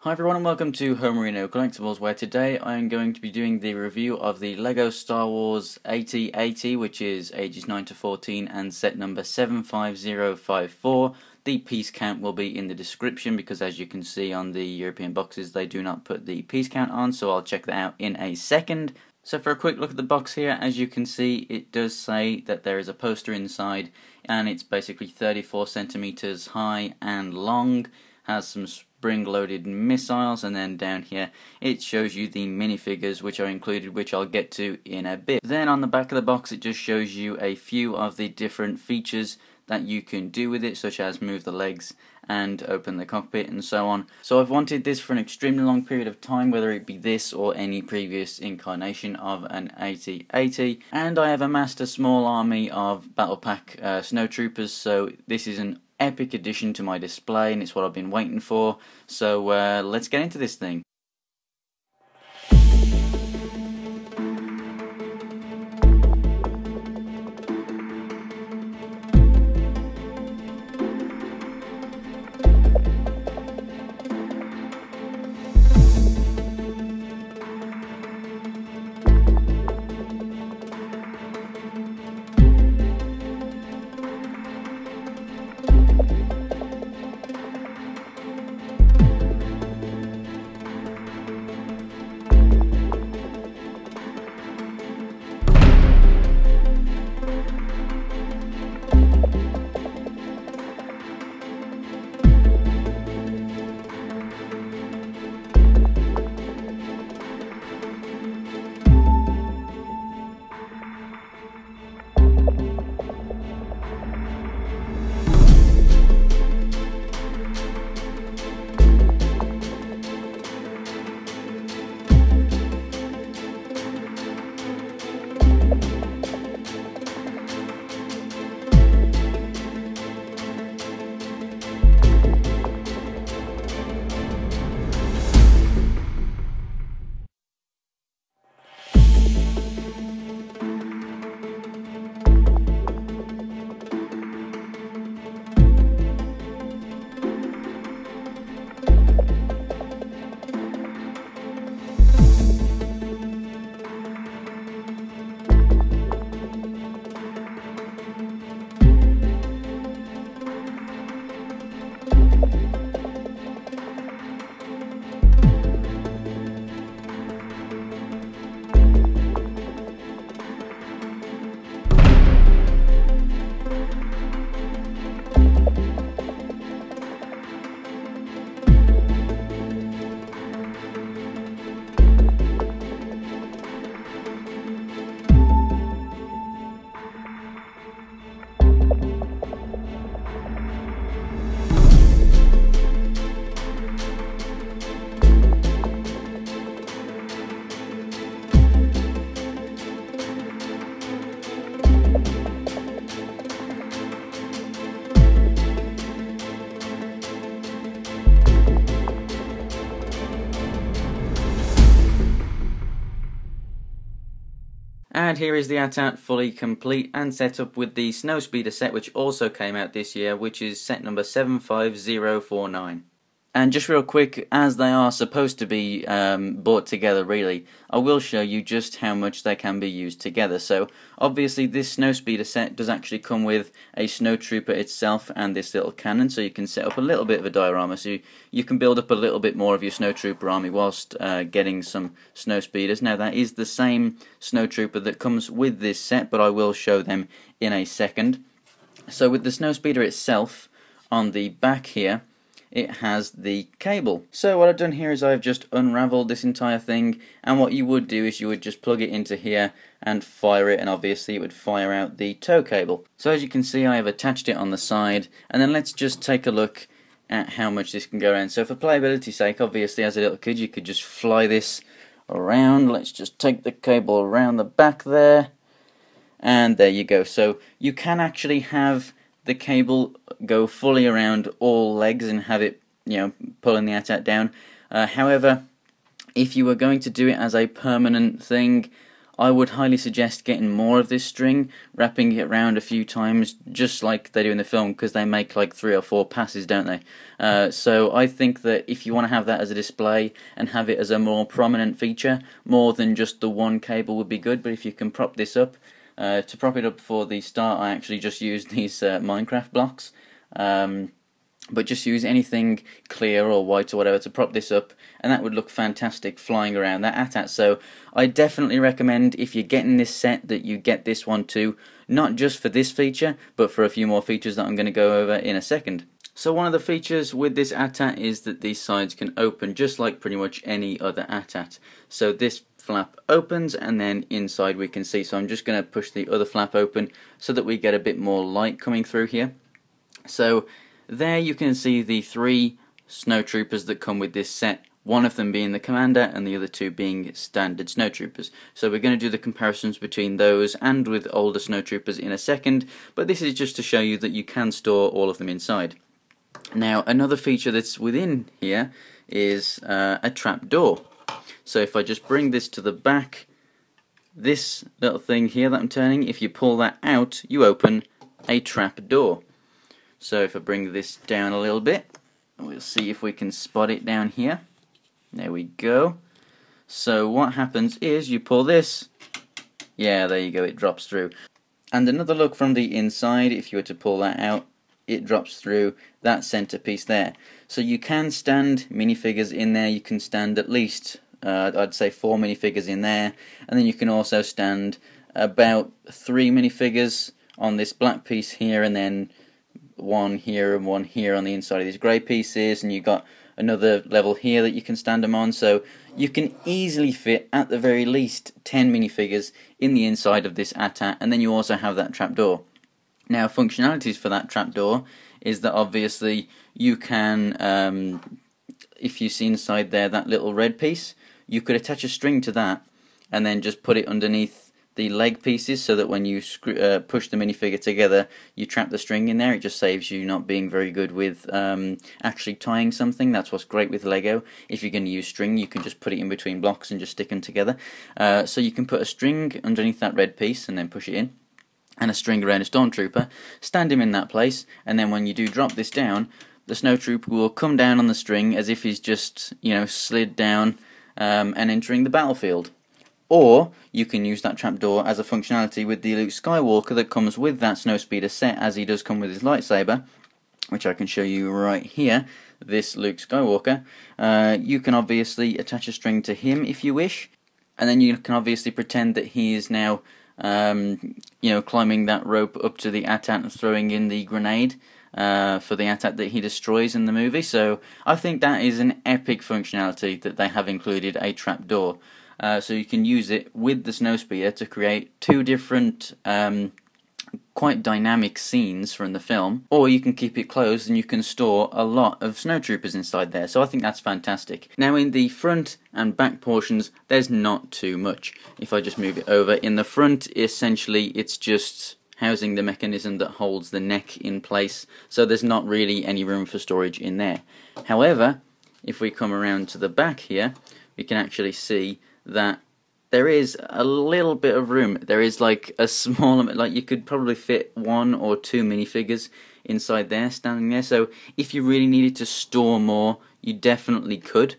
Hi everyone and welcome to Homerino Collectibles, where today I am going to be doing the review of the LEGO Star Wars AT-AT, which is ages 9 to 14 and set number 75054. The piece count will be in the description because, as you can see on the European boxes, they do not put the piece count on, so I'll check that out in a second. So for a quick look at the box here, as you can see, it does say that there is a poster inside, and it's basically 34 centimeters high and long, has some spring-loaded missiles, and then down here it shows you the minifigures which are included, which I'll get to in a bit. Then on the back of the box it just shows you a few of the different features that you can do with it, such as move the legs and open the cockpit and so on. So I've wanted this for an extremely long period of time, whether it be this or any previous incarnation of an AT-AT, and I have amassed a small army of Battle Pack snowtroopers, so this is an epic addition to my display and it's what I've been waiting for. So let's get into this thing. And here is the AT-AT fully complete and set up with the Snowspeeder set, which also came out this year, which is set number 75049. And just real quick, as they are supposed to be bought together really, I will show you just how much they can be used together. So obviously this Snowspeeder set does actually come with a snowtrooper itself and this little cannon, so you can set up a little bit of a diorama, so you can build up a little bit more of your snowtrooper army whilst getting some snowspeeders. Now that is the same snowtrooper that comes with this set, but I will show them in a second. So with the Snowspeeder itself, on the back here it has the cable. So what I've done here is I've just unraveled this entire thing, and what you would do is you would just plug it into here and fire it, and obviously it would fire out the tow cable. So as you can see, I have attached it on the side, and then let's just take a look at how much this can go around. So for playability's sake, obviously as a little kid you could just fly this around. Let's just take the cable around the back there, and there you go. So you can actually have the cable go fully around all legs and have it, pulling the AT-AT down. However, if you were going to do it as a permanent thing, I would highly suggest getting more of this string, wrapping it around a few times, just like they do in the film, because they make like 3 or 4 passes, don't they? So I think that if you want to have that as a display and have it as a more prominent feature, more than just the one cable would be good. But if you can prop this up, to prop it up for the start, I actually just used these Minecraft blocks. But just use anything clear or white or whatever to prop this up, and that would look fantastic flying around that AT-AT. So I definitely recommend, if you're getting this set, that you get this one too, not just for this feature, but for a few more features that I'm going to go over in a second. So one of the features with this AT-AT is that these sides can open just like pretty much any other AT-AT. So this flap opens, and then inside we can see. So I'm just going to push the other flap open so that we get a bit more light coming through here. So there you can see the 3 snowtroopers that come with this set, one of them being the commander and the other 2 being standard snowtroopers. So we're going to do the comparisons between those and with older snowtroopers in a second, but this is just to show you that you can store all of them inside. Now another feature that's within here is a trap door. So if I just bring this to the back, this little thing here that I'm turning, if you pull that out, you open a trap door. So if I bring this down a little bit, we'll see if we can spot it down here. There we go. So what happens is you pull this, yeah, there you go, it drops through. And another look from the inside, if you were to pull that out, it drops through that centerpiece there. So you can stand minifigures in there, you can stand at least, I'd say 4 minifigures in there, and then you can also stand about 3 minifigures on this black piece here, and then 1 here and 1 here on the inside of these grey pieces, and you've got another level here that you can stand them on. So you can easily fit at the very least 10 minifigures in the inside of this AT-AT, and then you also have that trapdoor. Now functionalities for that trapdoor is that obviously you can, if you see inside there that little red piece, you could attach a string to that and then just put it underneath the leg pieces, so that when you push the minifigure together, you trap the string in there. It just saves you not being very good with actually tying something. That's what's great with Lego. If you're going to use string, you can just put it in between blocks and just stick them together. So you can put a string underneath that red piece and then push it in, and a string around a stormtrooper, stand him in that place, and then when you do drop this down, the snowtrooper will come down on the string as if he's just, you know, slid down and entering the battlefield. Or you can use that trapdoor as a functionality with the Luke Skywalker that comes with that Snowspeeder set, as he does come with his lightsaber, which I can show you right here, this Luke Skywalker. You can obviously attach a string to him if you wish, and then you can obviously pretend that he is now you know, climbing that rope up to the AT-AT and throwing in the grenade for the AT-AT that he destroys in the movie. So I think that is an epic functionality that they have included, a trapdoor. So you can use it with the Snowspeeder to create 2 different quite dynamic scenes from the film, or you can keep it closed and you can store a lot of snowtroopers inside there. So I think that's fantastic. Now in the front and back portions, there's not too much. If I just move it over, in the front essentially it's just housing the mechanism that holds the neck in place, so there's not really any room for storage in there. However, if we come around to the back here, we can actually see that there is a little bit of room. There is like a small, like you could probably fit 1 or 2 minifigures inside there, standing there. So if you really needed to store more, you definitely could.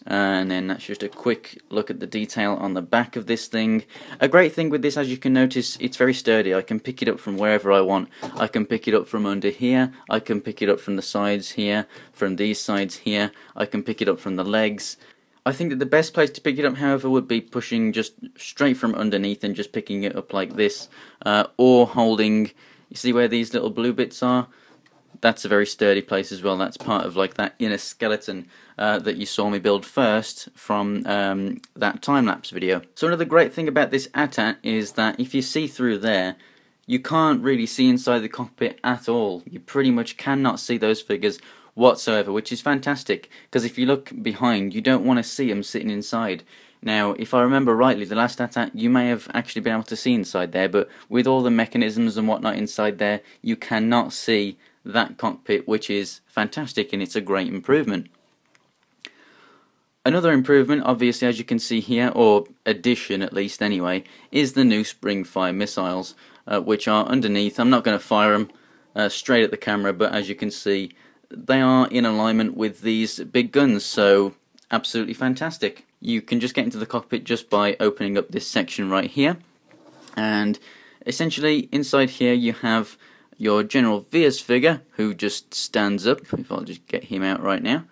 And then that's just a quick look at the detail on the back of this thing. A great thing with this, as you can notice, it's very sturdy. I can pick it up from wherever I want. I can pick it up from under here, I can pick it up from the sides here, from these sides here, I can pick it up from the legs. I think that the best place to pick it up, however, would be pushing just straight from underneath and just picking it up like this, or holding, you see where these little blue bits are? That's a very sturdy place as well. That's part of like that inner skeleton that you saw me build first from that time-lapse video. So another great thing about this AT-AT is that if you see through there, you can't really see inside the cockpit at all. You pretty much cannot see those figures whatsoever, which is fantastic, because if you look behind, you don't want to see them sitting inside. Now, if I remember rightly, the last AT-AT, you may have actually been able to see inside there, but with all the mechanisms and whatnot inside there, you cannot see that cockpit, which is fantastic, and it's a great improvement. Another improvement, obviously, as you can see here, or addition at least anyway, is the new spring-fire missiles, which are underneath. I'm not going to fire them straight at the camera, but as you can see, they are in alignment with these big guns, so absolutely fantastic. You can just get into the cockpit just by opening up this section right here, and essentially inside here you have your General Veers figure, who just stands up, if I'll just get him out right now.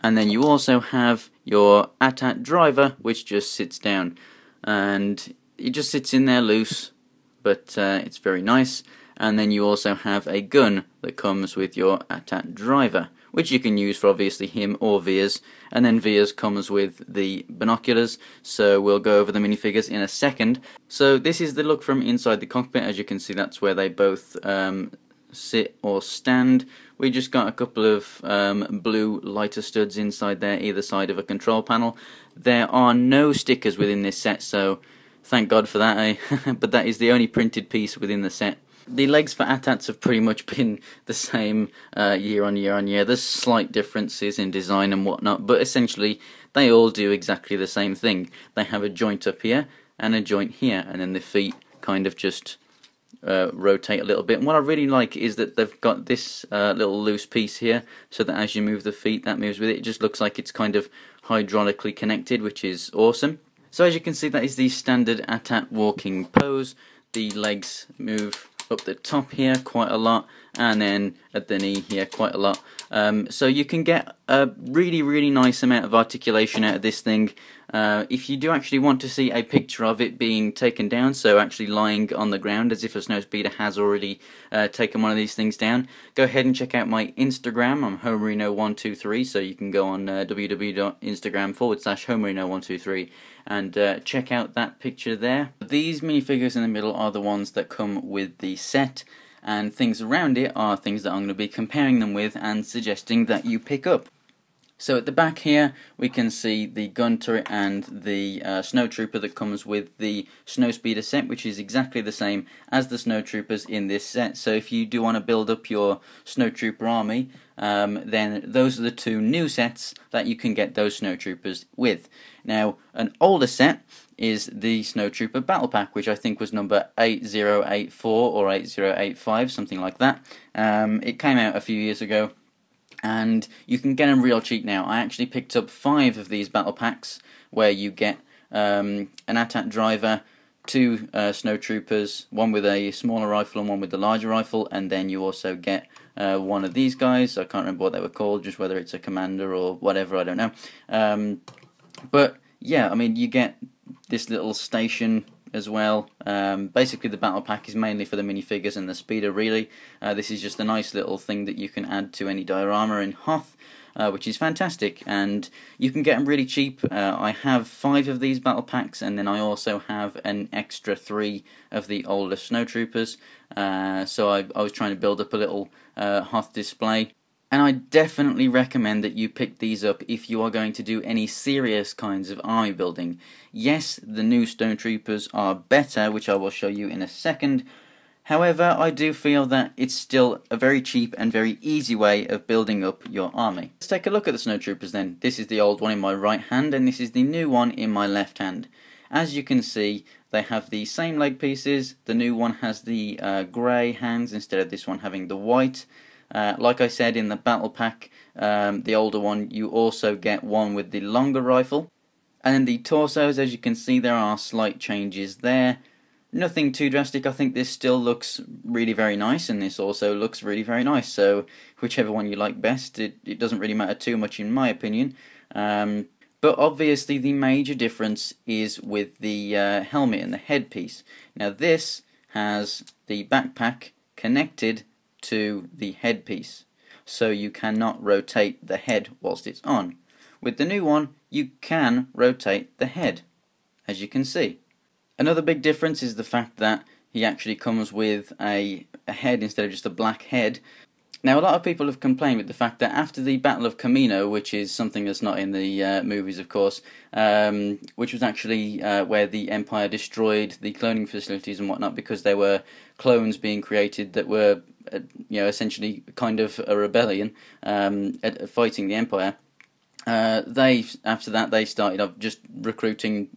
And then you also have your AT-AT driver, which just sits down, and it just sits in there loose, but it's very nice. And then you also have a gun that comes with your AT-AT driver, which you can use for obviously him or Veers. And then Veers comes with the binoculars, so we'll go over the minifigures in a second. So this is the look from inside the cockpit. As you can see, that's where they both sit or stand. We just got a couple of blue lighter studs inside there, either side of a control panel. There are no stickers within this set, so thank God for that, eh? But that is the only printed piece within the set. The legs for AT-ATs have pretty much been the same year on year on year. There's slight differences in design and whatnot, but essentially they all do exactly the same thing. They have a joint up here and a joint here, and then the feet kind of just rotate a little bit. And what I really like is that they've got this little loose piece here, so that as you move the feet, that moves with it. It just looks like it's kind of hydraulically connected, which is awesome. So as you can see, that is the standard AT-AT walking pose. The legs move up the top here quite a lot, and then at the knee here quite a lot. So you can get a really nice amount of articulation out of this thing. If you do actually want to see a picture of it being taken down, so actually lying on the ground as if a Snowspeeder has already taken one of these things down, go ahead and check out my Instagram. I'm Homerino123, so you can go on www.instagram/Homerino123 and check out that picture there. These minifigures in the middle are the ones that come with the set, and things around it are things that I'm going to be comparing them with and suggesting that you pick up. So at the back here we can see the gun turret and the snowtrooper that comes with the Snowspeeder set, which is exactly the same as the snowtroopers in this set. So if you do want to build up your snowtrooper army, then those are the two new sets that you can get those snowtroopers with. Now, an older set is the Snowtrooper Battle Pack, which I think was number 8084 or 8085, something like that. It came out a few years ago, and you can get them real cheap now. I actually picked up 5 of these battle packs, where you get an AT-AT driver, 2 snowtroopers, one with a smaller rifle and one with the larger rifle, and then you also get one of these guys. I can't remember what they were called, just whether it's a commander or whatever, I don't know. But yeah, I mean, you get this little station as well. Basically the battle pack is mainly for the minifigures and the speeder, really. This is just a nice little thing that you can add to any diorama in Hoth, which is fantastic, and you can get them really cheap. I have 5 of these battle packs, and then I also have an extra 3 of the older snowtroopers. So I was trying to build up a little Hoth display. And I definitely recommend that you pick these up if you are going to do any serious kinds of army building. Yes, the new Snowtroopers are better, which I will show you in a second. However, I do feel that it's still a very cheap and very easy way of building up your army. Let's take a look at the Snowtroopers then. This is the old one in my right hand, and this is the new one in my left hand. As you can see, they have the same leg pieces. The new one has the grey hands instead of this one having the white. Like I said, in the battle pack, the older one, you also get one with the longer rifle. And then the torsos, as you can see, there are slight changes there. Nothing too drastic. I think this still looks really very nice, and this also looks really very nice. So whichever one you like best, it doesn't really matter too much in my opinion. But obviously the major difference is with the helmet and the headpiece. Now this has the backpack connected to the headpiece, so you cannot rotate the head whilst it's on. With the new one, you can rotate the head, as you can see. Another big difference is the fact that he actually comes with a head instead of just a black head. Now, a lot of people have complained with the fact that after the Battle of Camino, which is something that's not in the movies, of course, which was actually where the Empire destroyed the cloning facilities and whatnot because there were clones being created that were, essentially kind of a rebellion fighting the Empire. After that they started off just recruiting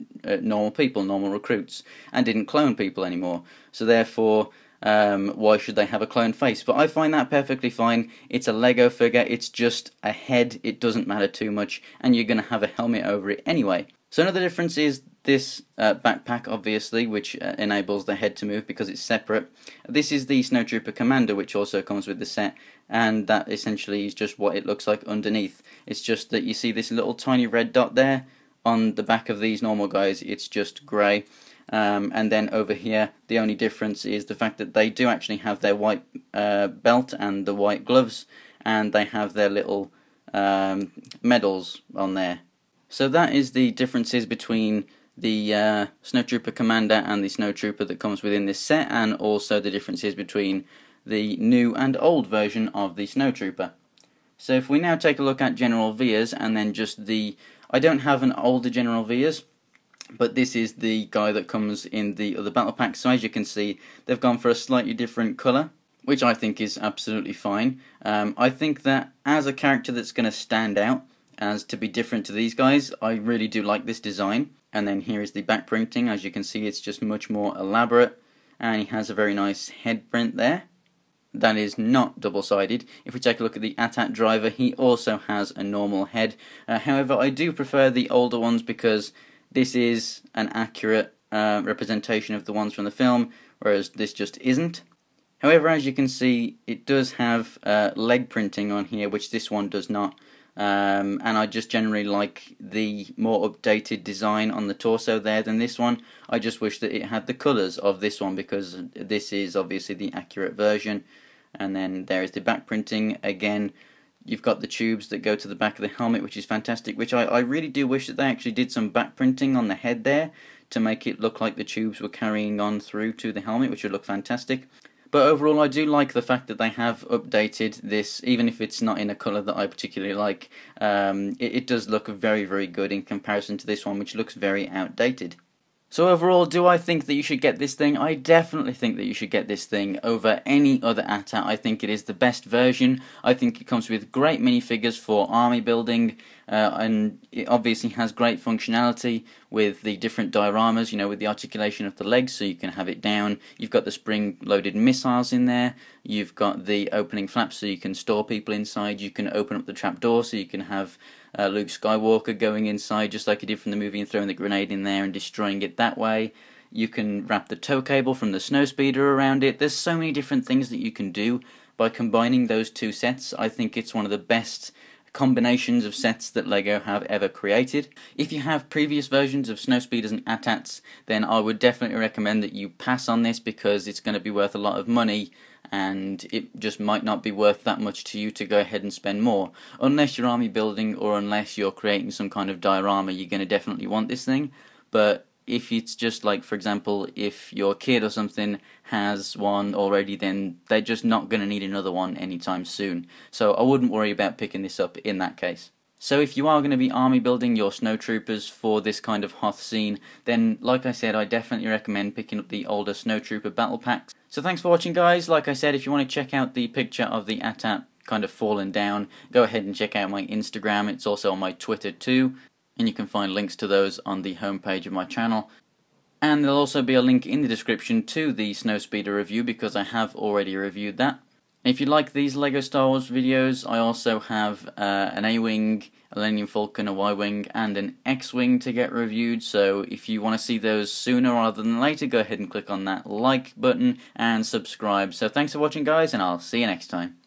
normal people, normal recruits, and didn't clone people anymore. So therefore, why should they have a cloned face? But I find that perfectly fine. It's a Lego figure, it's just a head, it doesn't matter too much, and you're going to have a helmet over it anyway. So another difference is this backpack, obviously, which enables the head to move because it's separate. This is the Snowtrooper Commander, which also comes with the set, and that essentially is just what it looks like underneath. It's just that you see this little tiny red dot there. On the back of these normal guys, it's just grey. And then over here, the only difference is the fact that they do actually have their white belt and the white gloves, and they have their little medals on there. So that is the differences between the Snowtrooper Commander and the Snowtrooper that comes within this set, and also the differences between the new and old version of the Snowtrooper. So if we now take a look at General Veers, and then just the... I don't have an older General Veers, but this is the guy that comes in the other battle pack. So as you can see, they've gone for a slightly different colour, which I think is absolutely fine. I think that as a character that's going to stand out, as to be different to these guys, I really do like this design. And then here is the back printing. As you can see, it's just much more elaborate, and he has a very nice head print there. That is not double-sided. If we take a look at the AT-AT driver, he also has a normal head. However, I do prefer the older ones because this is an accurate representation of the ones from the film, whereas this just isn't. However, as you can see, it does have leg printing on here, which this one does not. And I just generally like the more updated design on the torso there than this one. I just wish that it had the colours of this one, because this is obviously the accurate version. And then there is the back printing. Again, you've got the tubes that go to the back of the helmet, which is fantastic, which I really do wish that they actually did some back printing on the head there to make it look like the tubes were carrying on through to the helmet, which would look fantastic. But overall, I do like the fact that they have updated this, even if it's not in a colour that I particularly like. It does look very, very good in comparison to this one, which looks very outdated. So overall, do I think that you should get this thing? I definitely think that you should get this thing over any other AT-AT. I think it is the best version. I think it comes with great minifigures for army building, and it obviously has great functionality with the different dioramas, you know, with the articulation of the legs, so you can have it down. You've got the spring-loaded missiles in there. You've got the opening flaps so you can store people inside. You can open up the trapdoor so you can have Luke Skywalker going inside just like he did from the movie and throwing the grenade in there and destroying it that way. You can wrap the tow cable from the Snowspeeder around it. There's so many different things that you can do by combining those two sets. I think it's one of the best combinations of sets that LEGO have ever created. If you have previous versions of Snowspeeders and AT-ATs, then I would definitely recommend that you pass on this, because it's going to be worth a lot of money, and it just might not be worth that much to you to go ahead and spend more. Unless you're army building, or unless you're creating some kind of diorama, you're going to definitely want this thing. But if it's just like, for example, if your kid or something has one already, then they're just not going to need another one anytime soon. So I wouldn't worry about picking this up in that case. So if you are going to be army building your snowtroopers for this kind of Hoth scene, then like I said, I definitely recommend picking up the older snowtrooper battle packs. So thanks for watching, guys. Like I said, if you want to check out the picture of the AT-AT kind of fallen down, go ahead and check out my Instagram. It's also on my Twitter too, and you can find links to those on the homepage of my channel. And there'll also be a link in the description to the Snowspeeder review, because I have already reviewed that. If you like these LEGO Star Wars videos, I also have an A-Wing, a Millennium Falcon, a Y-Wing, and an X-Wing to get reviewed, so if you want to see those sooner rather than later, go ahead and click on that like button and subscribe. So thanks for watching, guys, and I'll see you next time.